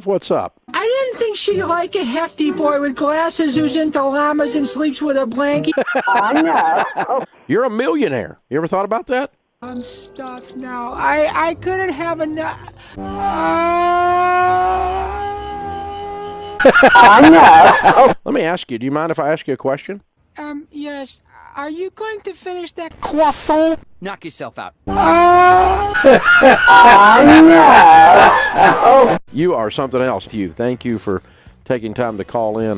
What's up? I didn't think she'd like a hefty boy with glasses who's into llamas and sleeps with a blanket. I know. You're a millionaire. You ever thought about that? On stuff now. I couldn't have enough. I know. Let me ask you, do you mind if I ask you a question? Yes. Are you going to finish that croissant? Knock yourself out. I know. You are something else. Thank you for taking time to call in.